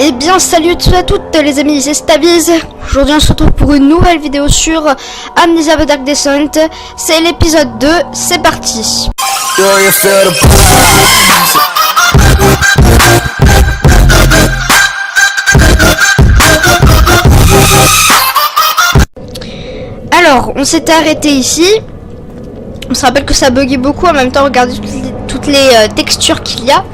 Eh bien salut à toutes les amis, c'est Stabiz. Aujourd'hui on se retrouve pour une nouvelle vidéo sur Amnesia The Dark Descent. C'est l'épisode 2, c'est parti. Alors on s'était arrêté ici. On se rappelle que ça buguait beaucoup, en même temps regardez toutes les textures qu'il y a.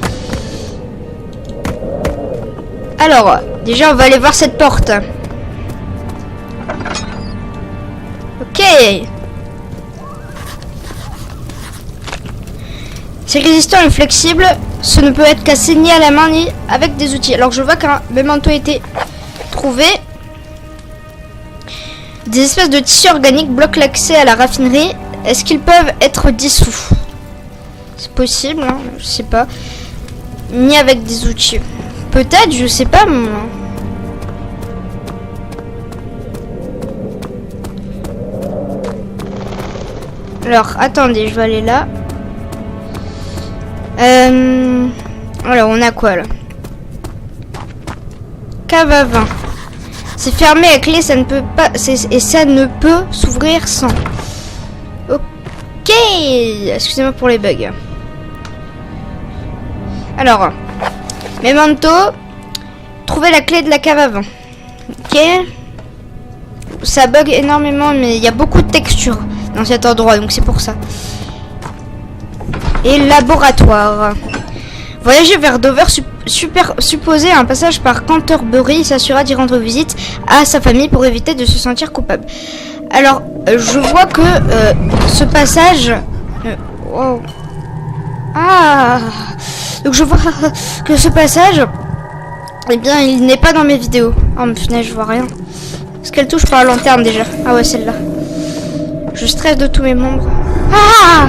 Alors, déjà on va aller voir cette porte. Ok. C'est résistant et flexible. Ce ne peut être cassé ni à la main ni avec des outils. Alors je vois qu'un memento a été trouvé. Des espèces de tissus organiques bloquent l'accès à la raffinerie. Est-ce qu'ils peuvent être dissous? C'est possible, hein, je sais pas. Ni avec des outils. Peut-être, je sais pas moi. Alors, attendez, je vais aller là. Alors, on a quoi là? Cave à vin. C'est fermé à clé, ça ne peut pas. Et ça ne peut s'ouvrir sans. Ok. Excusez-moi pour les bugs. Alors. Memento, trouver la clé de la cave à vin. Ok. Ça bug énormément, mais il y a beaucoup de textures dans cet endroit, donc c'est pour ça. Et laboratoire. Voyager vers Dover, supposer un passage par Canterbury, s'assura d'y rendre visite à sa famille pour éviter de se sentir coupable. Alors, je vois que ce passage... wow. Ah. Donc je vois que ce passage, eh bien, il n'est pas dans mes vidéos. Oh, mais punaise, je vois rien. Est-ce qu'elle touche par la lanterne déjà? Ah ouais, celle-là. Je stresse de tous mes membres. Ah!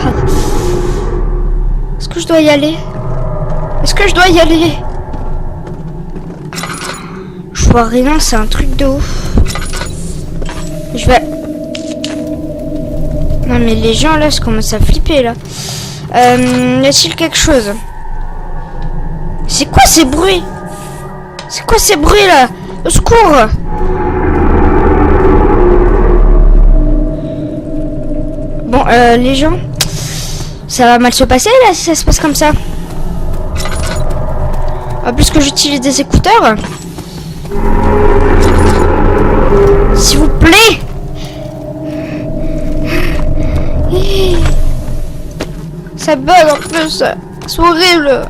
Est-ce que je dois y aller? Est-ce que je dois y aller? Je vois rien, c'est un truc de ouf. Je vais... Non mais les gens là, je commence à flipper là. Y a-t-il quelque chose? C'est quoi ces bruits? C'est quoi ces bruits là? Au secours! Bon, les gens, ça va mal se passer là si ça se passe comme ça. En plus que j'utilise des écouteurs. S'il vous plaît! Ça bug en plus. C'est horrible.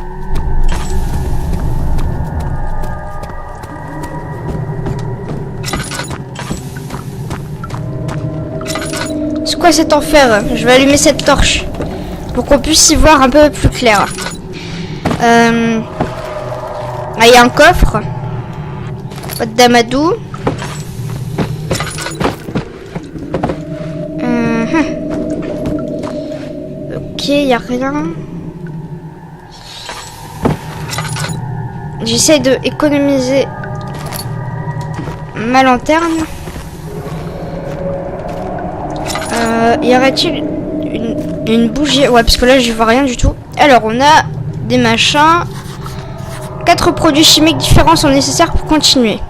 C'est quoi cet enfer? Je vais allumer cette torche pour qu'on puisse y voir un peu plus clair. Ah, il y a un coffre. Pas de damadou. Ok, il n'y a rien. J'essaie de économiser ma lanterne. Y aurait-il une bougie? Ouais, parce que là je vois rien du tout. Alors on a des machins. 4 produits chimiques différents sont nécessaires pour continuer.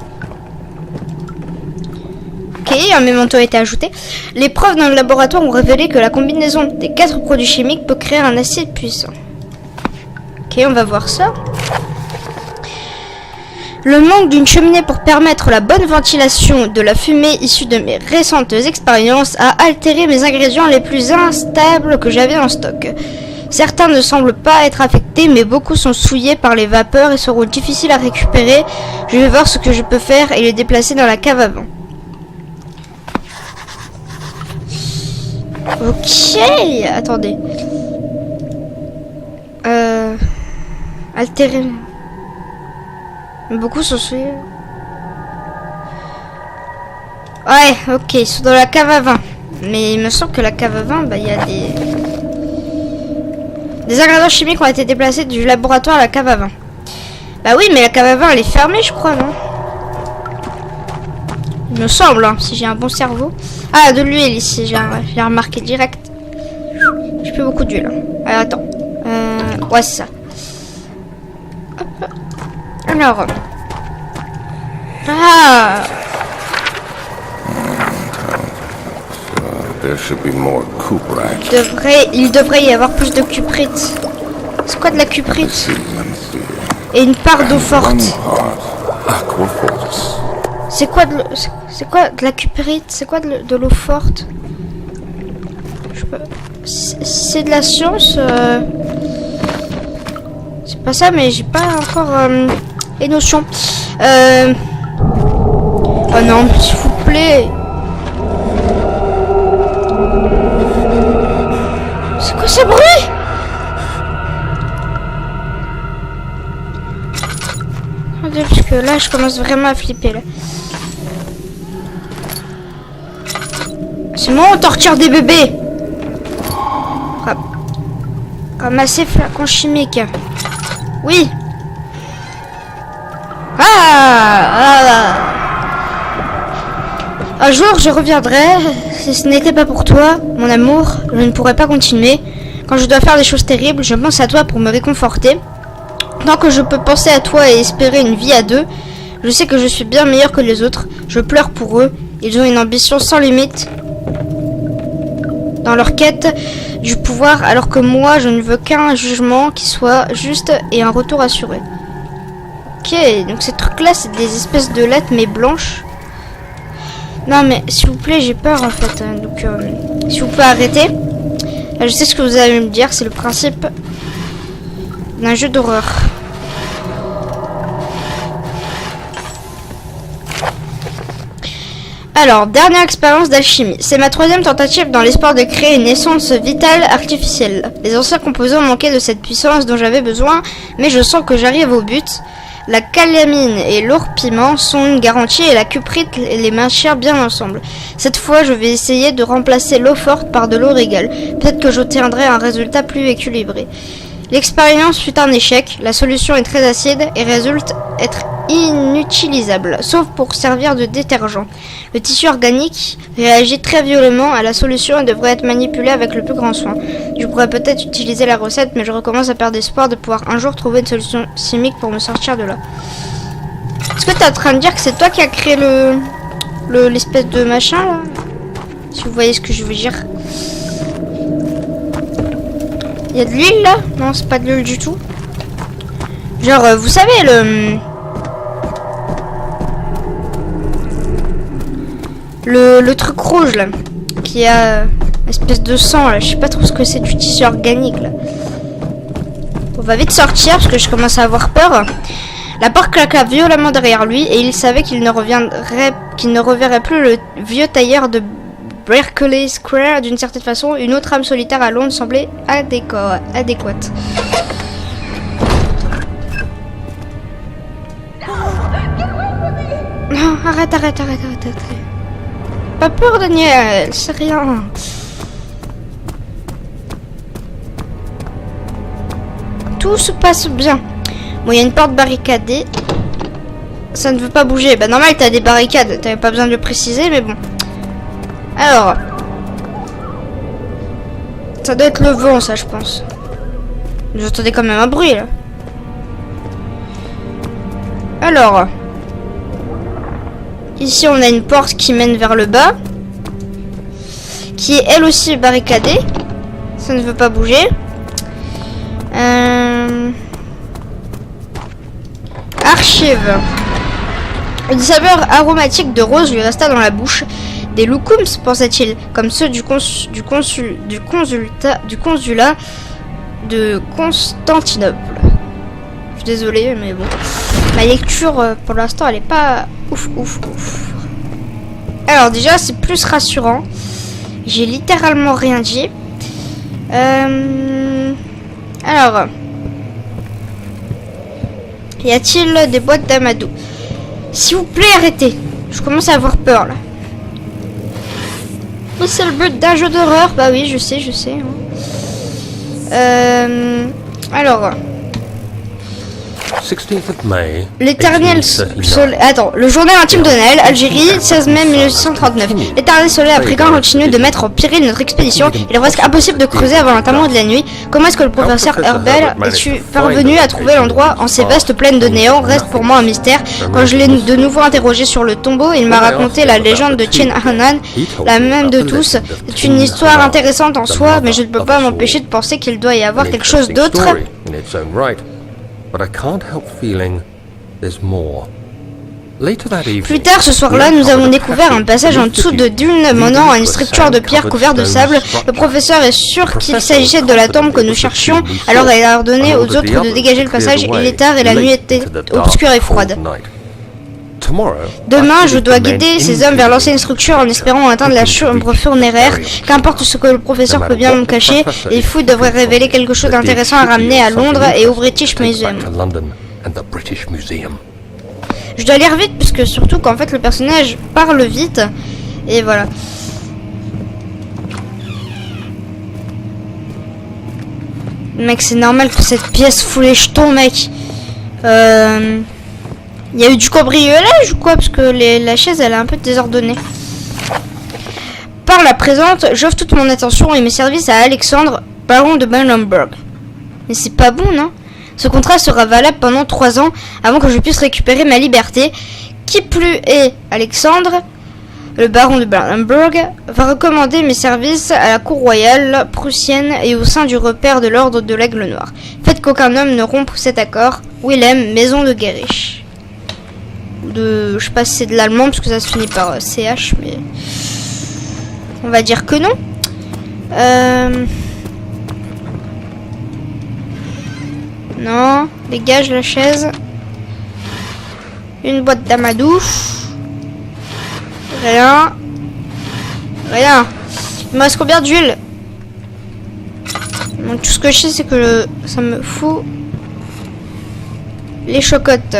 Ok, un memento a été ajouté. Les preuves dans le laboratoire ont révélé que la combinaison des 4 produits chimiques peut créer un acide puissant. Ok, on va voir ça. Le manque d'une cheminée pour permettre la bonne ventilation de la fumée issue de mes récentes expériences a altéré mes ingrédients les plus instables que j'avais en stock. Certains ne semblent pas être affectés, mais beaucoup sont souillés par les vapeurs et seront difficiles à récupérer. Je vais voir ce que je peux faire et les déplacer dans la cave à vin. Ok, attendez. Altérer... Beaucoup sont souillés. Ouais, ok, ils sont dans la cave à vin. Mais il me semble que la cave à vin, bah, il y a des ingrédients chimiques ont été déplacés du laboratoire à la cave à vin. Bah oui, mais la cave à vin, elle est fermée, je crois, non? Il me semble, hein, si j'ai un bon cerveau. Ah, de l'huile ici, j'ai remarqué direct. J'ai plus beaucoup d'huile. Attends. Ouais, c'est ça. Hop. Alors, Ah, There should be more coop rats. il devrait y avoir plus de cuprite. C'est quoi de la cuprite? Let me see. Et une part d'eau One forte. part aquafortis. C'est quoi de la cuprite? C'est quoi de l'eau forte? C'est de la science. C'est pas ça, mais j'ai pas encore les notions. Oh non, s'il vous plaît. C'est quoi ce bruit? Attendez, parce que là, je commence vraiment à flipper. Là. C'est moi, on torture des bébés. Ramasser flacon chimique. Oui. Un jour, je reviendrai. Si ce n'était pas pour toi, mon amour, je ne pourrais pas continuer. Quand je dois faire des choses terribles, je pense à toi pour me réconforter. Tant que je peux penser à toi et espérer une vie à deux, je sais que je suis bien meilleur que les autres. Je pleure pour eux. Ils ont une ambition sans limite dans leur quête du pouvoir, alors que moi, je ne veux qu'un jugement qui soit juste et un retour assuré. Ok, donc ces trucs-là, c'est des espèces de lettres, mais blanches. Non, mais s'il vous plaît, j'ai peur, en fait. Donc, si vous pouvez arrêter. Là, je sais ce que vous allez me dire, c'est le principe d'un jeu d'horreur. Alors, dernière expérience d'alchimie. C'est ma troisième tentative dans l'espoir de créer une essence vitale artificielle. Les anciens composants manquaient de cette puissance dont j'avais besoin, mais je sens que j'arrive au but. La calamine et l'or-piment sont une garantie et la cuprite les maintient bien ensemble. Cette fois, je vais essayer de remplacer l'eau forte par de l'eau régale. Peut-être que j'obtiendrai un résultat plus équilibré. L'expérience fut un échec, la solution est très acide et résulte être inutilisable, sauf pour servir de détergent. Le tissu organique réagit très violemment à la solution et devrait être manipulé avec le plus grand soin. Je pourrais peut-être utiliser la recette, mais je recommence à perdre espoir de pouvoir un jour trouver une solution chimique pour me sortir de là. Est-ce que tu es en train de dire que c'est toi qui as créé l'espèce de machin là? Si vous voyez ce que je veux dire. Il y a de l'huile là? Non, c'est pas de l'huile du tout. Genre, vous savez, le truc rouge là, qui a une espèce de sang là, je sais pas trop ce que c'est, du tissu organique là. On va vite sortir parce que je commence à avoir peur. La porte claqua violemment derrière lui et il savait qu'il ne reverrait plus le vieux tailleur de Berkeley Square. D'une certaine façon, une autre âme solitaire à Londres semblait adéquate. Non, arrête. Pas peur, Daniel, c'est rien. Tout se passe bien. Bon, il y a une porte barricadée. Ça ne veut pas bouger. Bah normal, t'as des barricades, t'avais pas besoin de le préciser, mais bon. Alors, ça doit être le vent, ça, je pense. Vous entendez quand même un bruit, là. Alors, ici, on a une porte qui mène vers le bas, qui est elle aussi barricadée. Ça ne veut pas bouger. Archive. Une saveur aromatique de rose lui resta dans la bouche. Des loukoums, pensa-t-il, comme ceux du consulat de Constantinople. Je suis désolée, mais bon. Ma lecture, pour l'instant, elle est pas ouf. Alors déjà, c'est plus rassurant. J'ai littéralement rien dit. Alors, y a-t-il des boîtes d'amadou? S'il vous plaît, arrêtez. Je commence à avoir peur là. Mais c'est le but d'un jeu d'horreur. Bah oui, je sais. Hein. Alors, 16th of May. L'éternel 1839. soleil. Attends, le journal intime de Noël, Algérie, 16 mai 1839. L'éternel soleil africain continue de mettre en péril notre expédition. Il est presque impossible de creuser avant l'enterrement de la nuit. Comment est-ce que le professeur Herbel est parvenu à trouver l'endroit en ces vastes plaines de néant reste pour moi un mystère. Quand je l'ai de nouveau interrogé sur le tombeau, il m'a raconté la légende de Tien Hanan, la même de tous. C'est une histoire intéressante en soi, mais je ne peux pas m'empêcher de penser qu'il doit y avoir quelque chose d'autre. Plus tard ce soir-là, nous avons découvert un passage en dessous de dune menant à une structure de pierre couverte de sable. Le professeur est sûr qu'il s'agissait de la tombe que nous cherchions, alors il a ordonné aux autres de dégager le passage. Il est tard et la nuit était obscure et froide. Demain, je dois guider ces hommes vers l'ancienne structure en espérant atteindre la chambre funéraire. Qu'importe ce que le professeur peut bien me cacher, les fouilles devraient révéler quelque chose d'intéressant à ramener à Londres et au British Museum. Je dois lire vite, puisque surtout qu'en fait le personnage parle vite. Et voilà. Mec, c'est normal que cette pièce fout les jetons, mec. Il y a eu du cambriolage ou quoi? Parce que la chaise, elle est un peu désordonnée. Par la présente, j'offre toute mon attention et mes services à Alexandre, baron de Burnhamburg. Mais c'est pas bon, non? Ce contrat sera valable pendant 3 ans avant que je puisse récupérer ma liberté. Qui plus est, Alexandre, le baron de Burnhamburg, va recommander mes services à la cour royale prussienne et au sein du repère de l'ordre de l'Aigle Noir. Faites qu'aucun homme ne rompe cet accord. Willem, maison de Guérich. Je sais pas si c'est de l'allemand parce que ça se finit par CH, mais on va dire que non. Non, dégage la chaise. Une boîte d'amadou. Rien. Rien. Il me reste combien d'huile? Donc, tout ce que je sais, c'est que ça me fout les chocottes.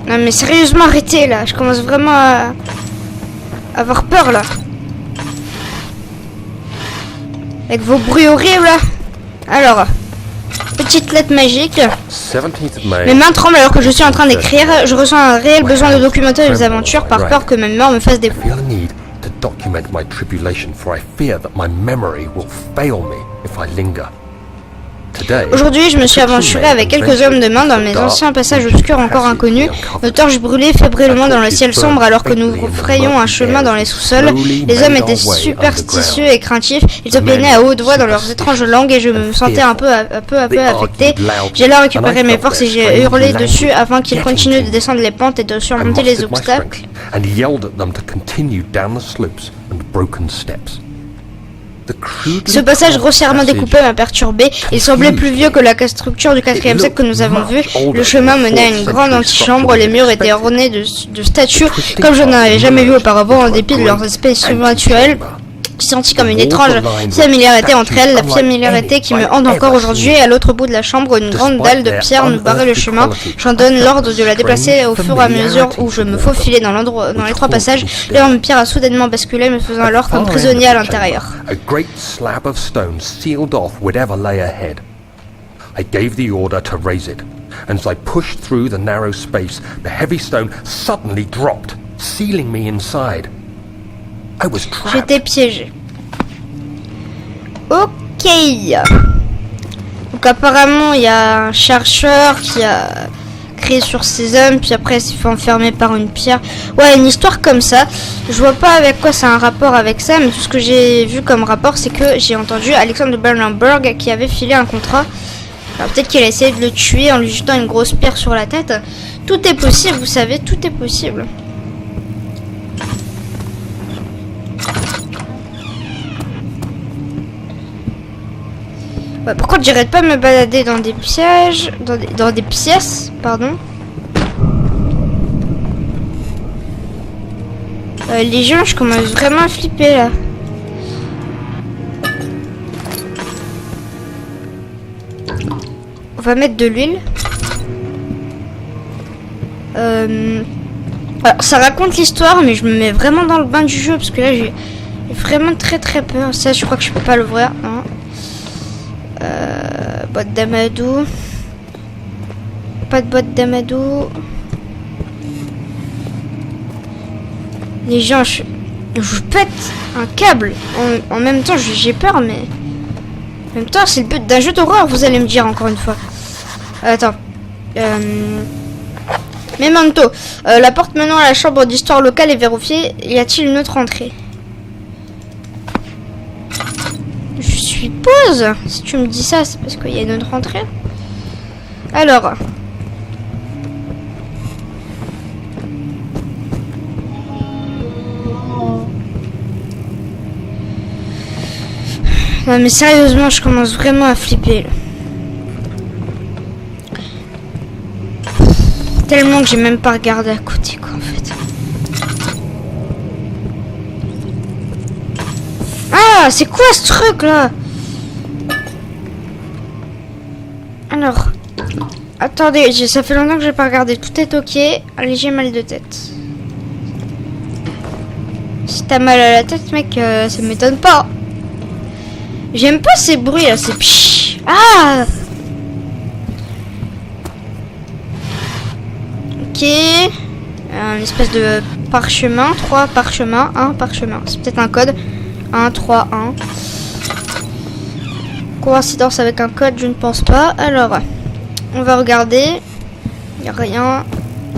Non mais sérieusement, arrêtez là. Je commence vraiment à avoir peur là. Avec vos bruits horribles là. Alors, petite lettre magique. Mes mains tremblent alors que je suis en train d'écrire. Je ressens un réel besoin de documenter les aventures par peur que ma mémoire me fasse défaut. Aujourd'hui, je me suis aventuré avec quelques hommes de main dans mes anciens passages obscurs encore inconnus. Nos torches brûlaient fébrilement dans le ciel sombre alors que nous frayions un chemin dans les sous-sols. Les hommes étaient superstitieux et craintifs. Ils opinaient à haute voix dans leurs étranges langues et je me sentais un peu affecté. J'ai alors récupéré mes forces et j'ai hurlé dessus afin qu'ils continuent de descendre les pentes et de surmonter les obstacles. Ce passage grossièrement découpé m'a perturbé. Il semblait plus vieux que la structure du 4e siècle que nous avons vu. Le chemin menait à une grande antichambre. Les murs étaient ornés de statues comme je n'en avais jamais vu auparavant en dépit de leur aspect surnaturel. J'ai senti comme une étrange familiarité entre elles, la familiarité qui me hante encore aujourd'hui. À l'autre bout de la chambre, une grande dalle de pierre nous barrait le chemin. J'en donne l'ordre de la déplacer au fur et à mesure où je me faufilais dans les 3 passages. L'énorme pierre a soudainement basculé, me faisant alors comme prisonnier à l'intérieur. I gave the order to raise it, and as I pushed through the narrow space, the heavy stone suddenly dropped, sealing me inside. J'étais piégé. Ok. Donc apparemment il y a un chercheur qui a créé sur ces hommes, puis après il s'est fait enfermer par une pierre. Ouais, une histoire comme ça. Je vois pas avec quoi ça a un rapport avec ça, mais tout ce que j'ai vu comme rapport, c'est que j'ai entendu Alexandre de Burnhamburg qui avait filé un contrat. Alors peut-être qu'il a essayé de le tuer en lui jetant une grosse pierre sur la tête. Tout est possible, vous savez, tout est possible. Ouais, par contre, j'arrête pas de me balader dans des pièges, dans des pièces, pardon. Les gens, je commence vraiment à flipper là. On va mettre de l'huile. Alors, ça raconte l'histoire, mais je me mets vraiment dans le bain du jeu parce que là, Vraiment très peur. Ça, je crois que je peux pas l'ouvrir. Non. Boîte d'amadou. Pas de boîte d'amadou. Les gens, je pète un câble. En même temps, j'ai peur, mais... En même temps, c'est le but d'un jeu d'horreur, vous allez me dire encore une fois. Attends. Memento. La porte menant à la chambre d'histoire locale est verrouillée. Y a-t-il une autre entrée? Je suppose. Si tu me dis ça, c'est parce qu'il y a une autre entrée. Alors. Non mais sérieusement, je commence vraiment à flipper là. Tellement que j'ai même pas regardé à côté quoi en fait. Ah, c'est quoi ce truc là? Alors, attendez, ça fait longtemps que j'ai pas regardé. Tout est ok. Allez, j'ai mal de tête. Si t'as mal à la tête, mec, ça m'étonne pas. J'aime pas ces bruits là, c'est pshhh. Ah. Ok. Un espèce de parchemin. 3 parchemins. 1 parchemin. C'est peut-être un code. 1, 3, 1. Coïncidence avec un code, je ne pense pas. Alors, on va regarder. Il n'y a rien.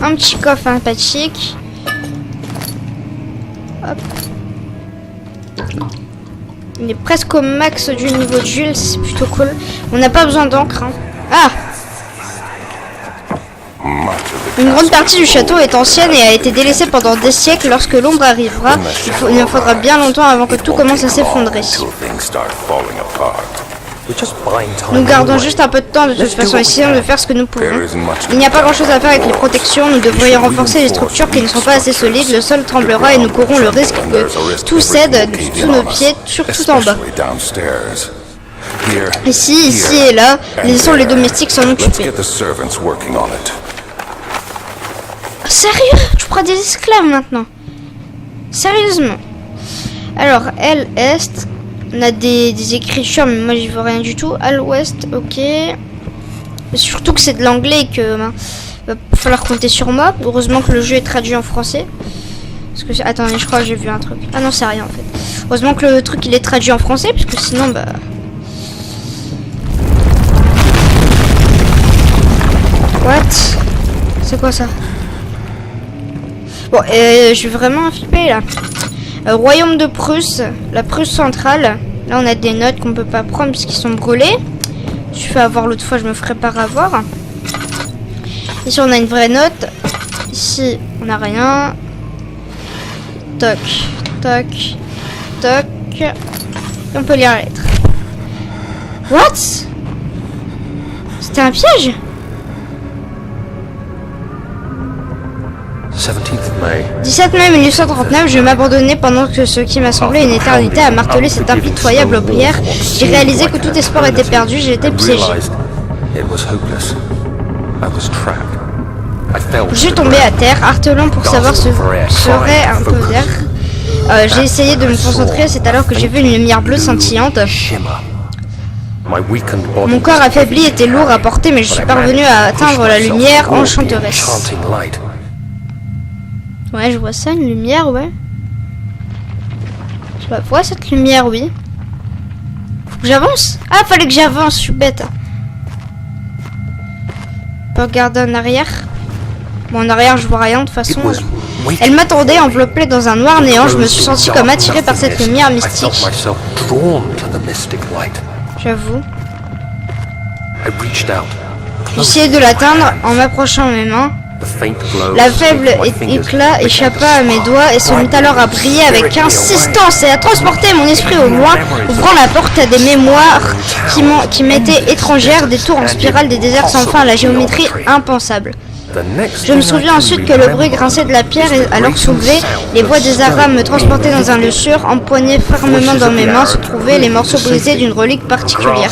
Un petit coffre sympathique. Hop. Il est presque au max du niveau de Jules, c'est plutôt cool. On n'a pas besoin d'encre. Hein. Ah! Une grande partie du château est ancienne et a été délaissée pendant des siècles. Lorsque l'ombre arrivera, il en faudra bien longtemps avant que tout commence à s'effondrer. Nous gardons juste un peu de temps, de toute façon, essayons de faire ce que nous pouvons. Il n'y a pas grand chose à faire avec les protections, nous devrions renforcer les structures qui ne sont pas assez solides, le sol tremblera et nous courons le risque que tout cède sous nos pieds, surtout en bas. Ici et là, laissons les domestiques s'en occuper. Sérieux? Tu prends des esclaves maintenant? Sérieusement? Alors, L, Est... On a des écritures, mais moi j'y vois rien du tout. À l'ouest, ok. Surtout que c'est de l'anglais et que va falloir compter sur moi. Heureusement que le jeu est traduit en français. Parce que attendez, je crois que j'ai vu un truc. Ah non, c'est rien en fait. Heureusement que le truc il est traduit en français, parce que sinon bah. What? C'est quoi ça? Bon, je vais vraiment flipper là. Royaume de Prusse, la Prusse centrale. Là, on a des notes qu'on peut pas prendre parce qu'ils sont brûlés. Je fais avoir l'autre fois, je me ferai pas avoir. Ici, on a une vraie note. Ici, on n'a rien. Toc, toc, toc. Et on peut lire la lettre. What? C'était un piège? 17 mai 1839, je m'abandonnais pendant que ce qui m'a semblé une éternité à marteler cette impitoyable prière. J'ai réalisé que tout espoir était perdu, j'étais piégé. Je suis tombé à terre, harcelant pour savoir ce serait un peu d'air. J'ai essayé de me concentrer, c'est alors que j'ai vu une lumière bleue scintillante. Mon corps affaibli était lourd à porter, mais je suis parvenu à atteindre la lumière enchanteresse. Ouais, je vois ça, une lumière, ouais. Je vois cette lumière, oui. Faut que j'avance? Ah, fallait que j'avance, je suis bête. On peut regarder en arrière. Bon, en arrière, je vois rien de toute façon. Elle m'attendait, enveloppée dans un noir néant. Je me suis senti comme attiré par cette lumière mystique. J'avoue. J'ai essayé de l'atteindre en m'approchant mes mains. La faible éclat échappa à mes doigts et se mit alors à briller avec insistance et à transporter mon esprit au loin, ouvrant la porte à des mémoires qui m'étaient étrangères, des tours en spirale, des déserts sans fin, la géométrie impensable. Je me souviens ensuite que le bruit grinçait de la pierre et alors soulevé, les voix des Arabes me transportaient dans un lieu sûr, empoignés fermement dans mes mains se trouvaient les morceaux brisés d'une relique particulière.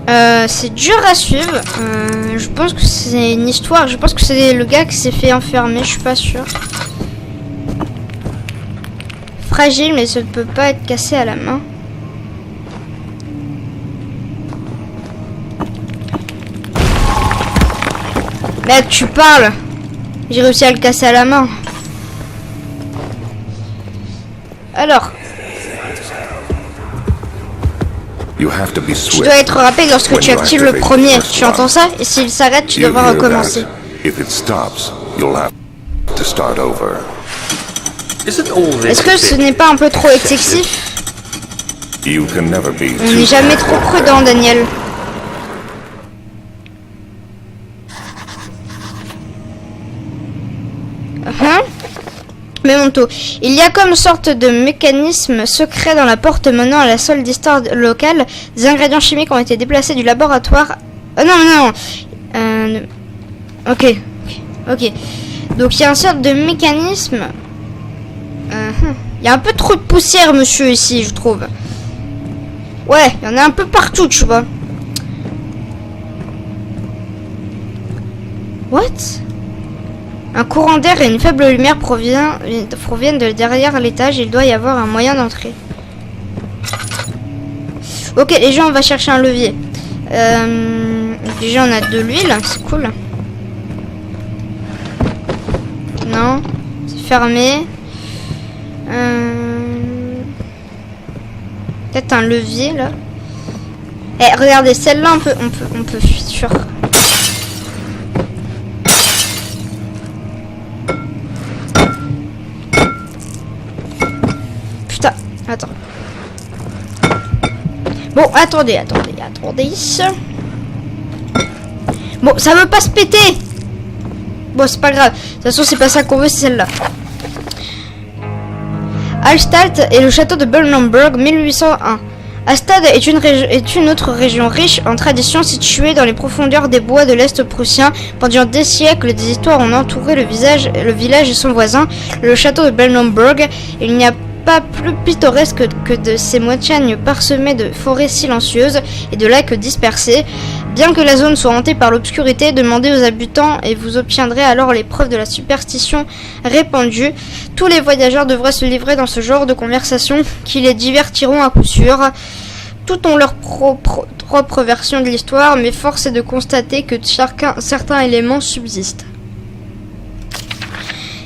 C'est dur à suivre. Je pense que c'est une histoire. Je pense que c'est le gars qui s'est fait enfermer. Je suis pas sûre. Fragile, mais ça ne peut pas être cassé à la main. Mec, tu parles. J'ai réussi à le casser à la main. Alors, You have to be tu swift. dois être rapide lorsque tu actives le premier. Tu entends ça? Et s'il s'arrête, tu You devras hear recommencer. that? If it stops, you'll have to start over. Isn't all this Est-ce que ce n'est pas un peu trop excessif? You can never be On too n'est jamais trop prudent, Daniel. Memento. Il y a comme sorte de mécanisme secret dans la porte menant à la salle d'histoire locale. Des ingrédients chimiques ont été déplacés du laboratoire. Non. Ok. Donc il y a une sorte de mécanisme. Il y a un peu trop de poussière, monsieur, ici, je trouve. Ouais, il y en a un peu partout, tu vois. What? Un courant d'air et une faible lumière proviennent de derrière l'étage. Il doit y avoir un moyen d'entrer. Ok, les gens, on va chercher un levier. Déjà, on a de l'huile, c'est cool. Non, c'est fermé. Peut-être un levier, là. Eh, regardez, celle-là, on peut fuir. Attends. Bon, attendez. Bon, ça veut pas se péter. Bon, c'est pas grave. De toute façon, c'est pas ça qu'on veut, c'est celle-là. Hallstatt et le château de Bernenberg, 1801. Hallstatt est une autre région riche en traditions située dans les profondeurs des bois de l'Est prussien. Pendant des siècles, des histoires ont entouré le village et son voisin, le château de Bernenberg. Il n'y a pas plus pittoresque que de ces montagnes parsemées de forêts silencieuses et de lacs dispersés. Bien que la zone soit hantée par l'obscurité, demandez aux habitants et vous obtiendrez alors les preuves de la superstition répandue. Tous les voyageurs devraient se livrer dans ce genre de conversation qui les divertiront à coup sûr. Tout ont leur propre version de l'histoire, mais force est de constater que certains éléments subsistent.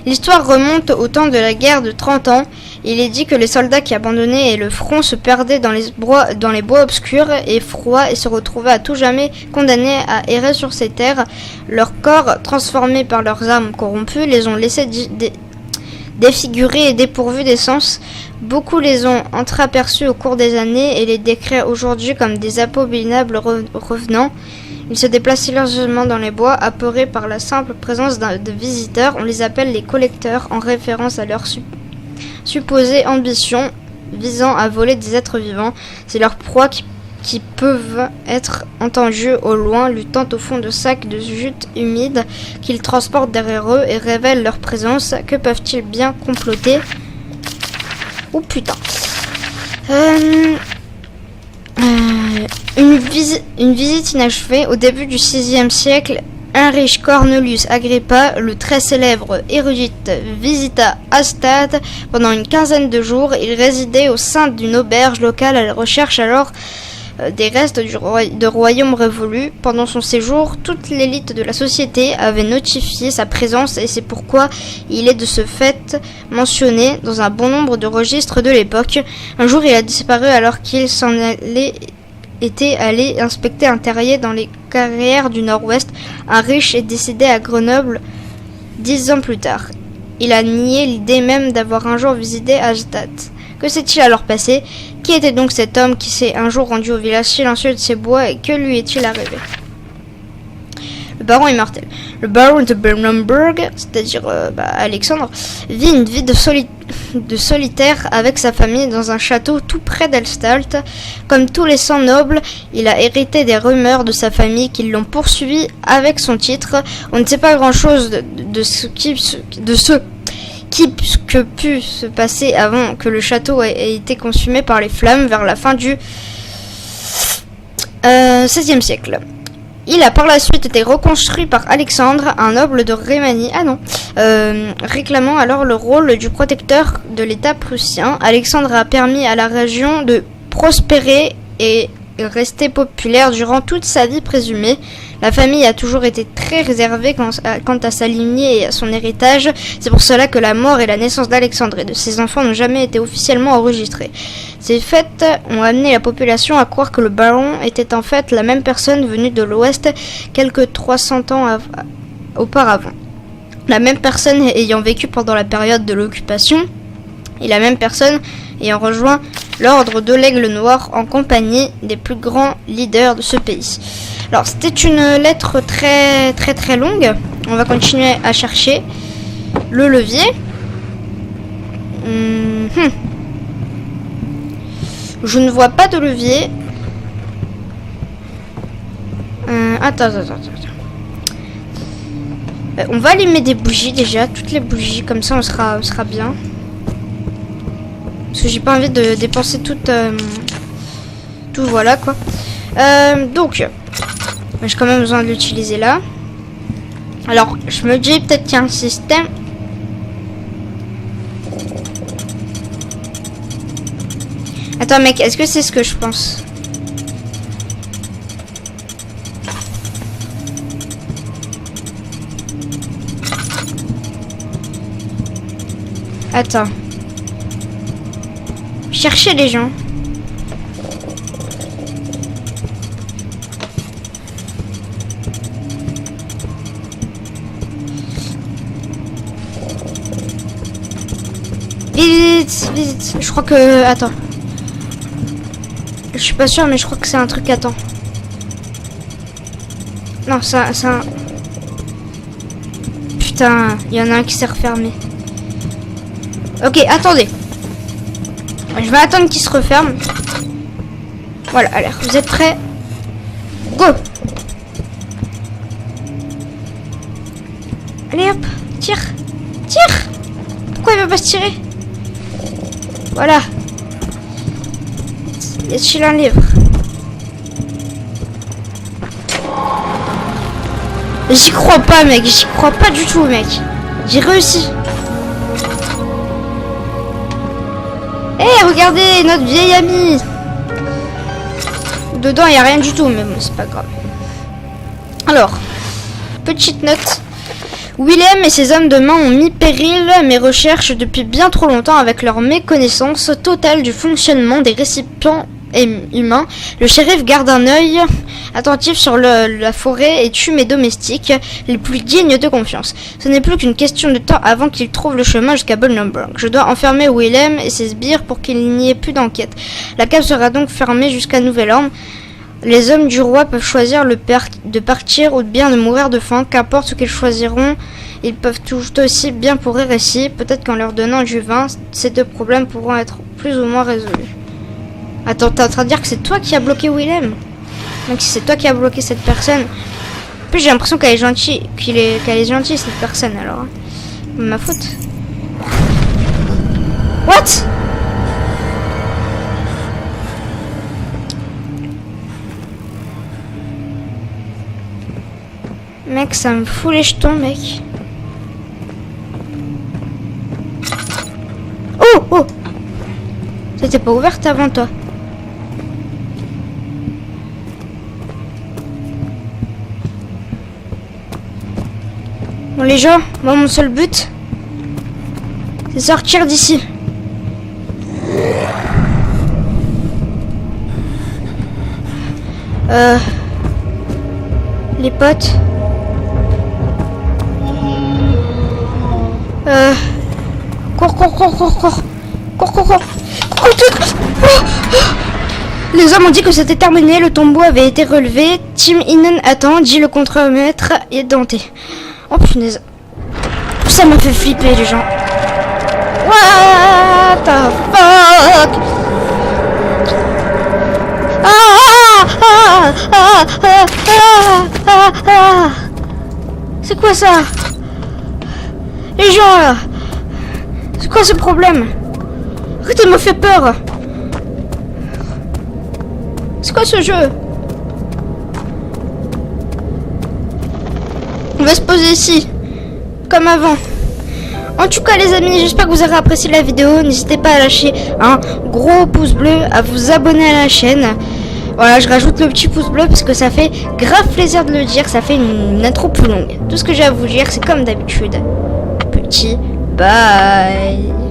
L'histoire remonte au temps de la guerre de 30 ans. Il est dit que les soldats qui abandonnaient le front se perdaient dans les bois obscurs et froids et se retrouvaient à tout jamais condamnés à errer sur ces terres. Leurs corps, transformés par leurs armes corrompues, les ont laissés défigurés et dépourvus d'essence. Beaucoup les ont entreaperçus au cours des années et les décrivent aujourd'hui comme des abominables revenants. Ils se déplacent silencieusement dans les bois, apeurés par la simple présence de visiteurs. On les appelle les collecteurs, en référence à leur supposée ambition visant à voler des êtres vivants. C'est leur proie qui peuvent être entendus au loin, luttant au fond de sacs de jute humides qu'ils transportent derrière eux et révèlent leur présence. Que peuvent-ils bien comploter? Oh putain. Une visite inachevée au début du VIe siècle. Heinrich Cornelius Agrippa, le très célèbre érudite, visita Hallstatt pendant une quinzaine de jours. Il résidait au sein d'une auberge locale à la recherche alors des restes de royaume révolu. Pendant son séjour, toute l'élite de la société avait notifié sa présence et c'est pourquoi il est de ce fait mentionné dans un bon nombre de registres de l'époque. Un jour, il a disparu alors qu'il était allé inspecter un terrier dans les carrières du nord-ouest. Un riche est décédé à Grenoble 10 ans plus tard. Il a nié l'idée même d'avoir un jour visité Hallstatt. Que s'est-il alors passé? Qui était donc cet homme qui s'est un jour rendu au village silencieux de ces bois et que lui est-il arrivé? Le baron immortel. Le baron de Bernenberg, c'est-à-dire Alexandre, vit une vie de solitaire avec sa famille dans un château tout près d'Hallstatt. Comme tous les sangs nobles, il a hérité des rumeurs de sa famille qui l'ont poursuivi avec son titre. On ne sait pas grand-chose de ce qui pu se passer avant que le château ait été consumé par les flammes vers la fin du 16e siècle. Il a par la suite été reconstruit par Alexandre, un noble de Rhénanie, réclamant alors le rôle du protecteur de l'État prussien. Alexandre a permis à la région de prospérer et rester populaire durant toute sa vie présumée. La famille a toujours été très réservée quant à sa lignée et à son héritage. C'est pour cela que la mort et la naissance d'Alexandre et de ses enfants n'ont jamais été officiellement enregistrés. Ces faits ont amené la population à croire que le baron était en fait la même personne venue de l'Ouest quelques 300 ans auparavant. La même personne ayant vécu pendant la période de l'occupation et la même personne ayant rejoint l'ordre de l'Aigle Noir en compagnie des plus grands leaders de ce pays. Alors c'était une lettre très très très longue. On va continuer à chercher le levier. Je ne vois pas de levier. Attends. On va allumer des bougies déjà, toutes les bougies, comme ça on sera bien. Parce que j'ai pas envie de dépenser tout voilà quoi. Donc j'ai quand même besoin de l'utiliser là. Alors je me dis peut-être qu'il y a un système. Attends mec, est-ce que c'est ce que je pense? Attends. Cherchez les gens. Vite. Je crois que... Attends. Je suis pas sûre, mais je crois que c'est un truc. Attends. Non, ça... Putain, il y en a un qui s'est refermé. Ok, attendez. Je vais attendre qu'il se referme. Voilà, allez, vous êtes prêts? Go! Allez hop, tire! Pourquoi il va pas se tirer? Voilà. Y a-t-il un livre? J'y crois pas mec, j'y crois pas du tout mec. J'ai réussi. Regardez notre vieille amie. Dedans il n'y a rien du tout, mais bon c'est pas grave. Alors, petite note. William et ses hommes de main ont mis péril mes recherches depuis bien trop longtemps avec leur méconnaissance totale du fonctionnement des récipients humains. Le shérif garde un œil attentif sur la forêt et tue mes domestiques les plus dignes de confiance. Ce n'est plus qu'une question de temps avant qu'ils trouvent le chemin jusqu'à Bolingbroke. Je dois enfermer Willem et ses sbires pour qu'il n'y ait plus d'enquête. La cave sera donc fermée jusqu'à nouvel ordre. Les hommes du roi peuvent choisir de partir ou bien de mourir de faim. Qu'importe ce qu'ils choisiront, ils peuvent tout aussi bien pourrir ici. Peut-être qu'en leur donnant du vin, ces deux problèmes pourront être plus ou moins résolus. Attends, t'es en train de dire que c'est toi qui as bloqué Willem? Donc si c'est toi qui as bloqué cette personne. En plus j'ai l'impression qu'elle est gentille, qu'elle est gentille cette personne alors. Ma faute. What? Mec, ça me fout les jetons, mec. Oh! C'était pas ouverte avant toi. Bon les gens, moi mon seul but, c'est sortir d'ici. Les potes. Cours. Les hommes ont dit que c'était terminé, le tombeau avait été relevé. Tim Innen attend, dit le contremaître édenté. Oh punaise. Ça m'a fait flipper les gens. What the fuck? C'est quoi ça? Les gens là. C'est quoi ce problème? Arrêtez de me faire peur. C'est quoi ce jeu? va se poser ici. Comme avant. En tout cas les amis, j'espère que vous aurez apprécié la vidéo. N'hésitez pas à lâcher un gros pouce bleu, à vous abonner à la chaîne. Voilà, je rajoute le petit pouce bleu parce que ça fait grave plaisir de le dire. Ça fait une intro plus longue. Tout ce que j'ai à vous dire, c'est comme d'habitude. Petit bye.